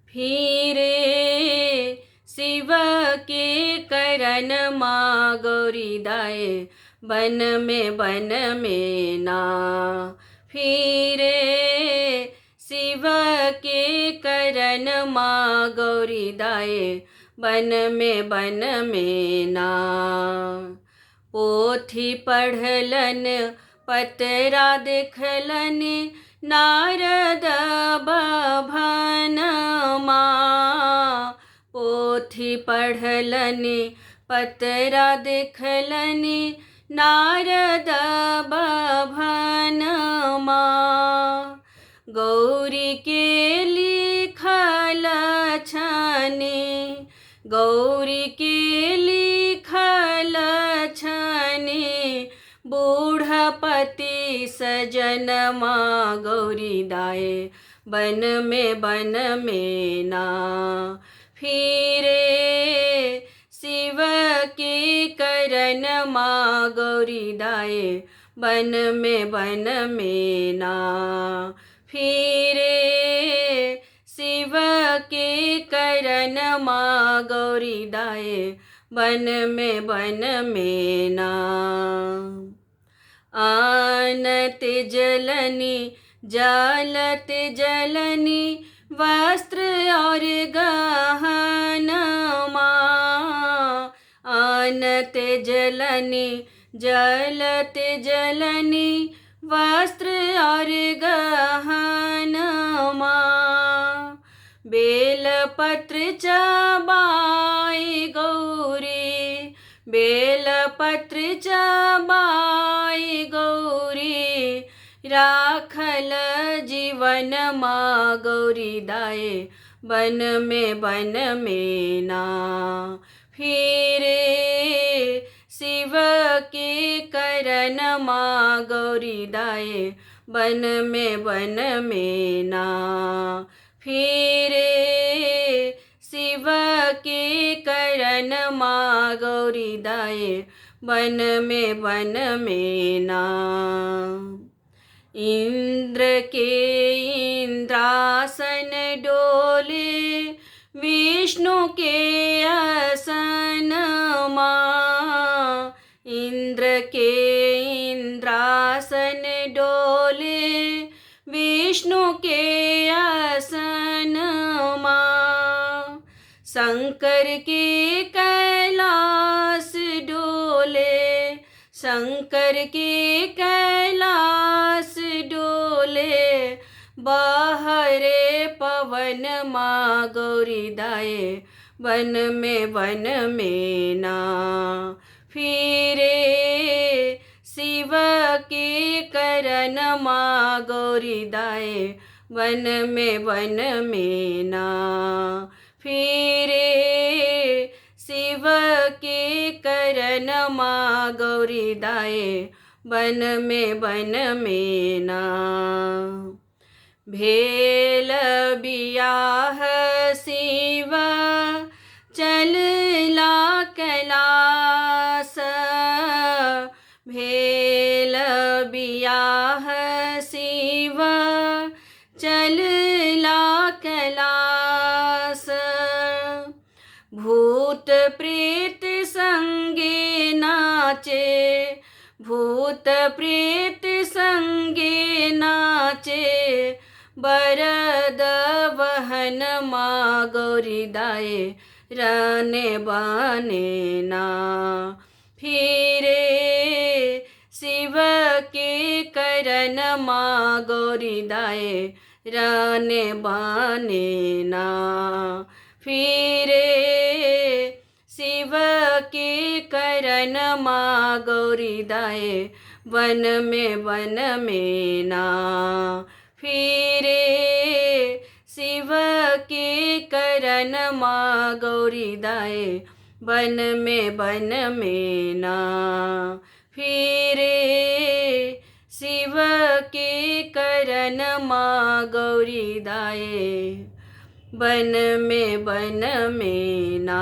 फिरे शिव के करन माँ गौरी दाए बन में ना। फिरे शिव के करन माँ गौरी दाए बन में ना। पोथी पढ़लन पतरा देखलन नारद भवन माँ। पोथी पढ़लन पतरा देखलन नारद भवन माँ। गौरी के लिखल छनि गौरी के लिखल छनि बूढ़पति सजन माँ गौरी दाए बन में ना। फिरे शिव के करन माँ गौरी दाए बन में ना। फिरे शिव के करन माँ गौरी दाए बन में ना। आनत जलनी जलत जलनी वस्त्र और गहन माँ। आनत जलनी जलत जलनी वस्त्र और गहन माँ। बेलपत्र चबाई गौरी बेलपत्र चबाई गौरी राखल जीवन माँ गौरी दाए बन में ना। फिरे शिव के करन माँ गौरी दाए बन में ना। फिरे शिव के करन माँ गौरी दाए बन में ना। इंद्र के इंद्रासन डोले विष्णु के आसन माँ। इंद्र के इंद्रासन डोले विष्णु के आसन माँ। शंकर के कैलाश डोले शंकर के कैलाश डोले बाहरे पवन माँ गौरी दाए बन में ना। फिरे शिव के करन माँ गौरी दाए बन में ना। फिरे शिव के करन माँ गौरी दाए बन में ना। भेल बियाह शिव चलला कैलास। भेल बियाह शिव चलला कैलास। भूत प्रेत संगे नाचे भूत प्रेत संगे नाचे बरद वहन माँ गौरी दाए रने बने ना। फिरे शिव के करन माँ गौरी दाए रने बने ना। फिरे शिव के करन माँ गौरी दाए बन में ना। फिरे शिव के करन माँ गौरी दाए बन में ना। फिरे शिव के करन माँ गौरी दाए बन में ना।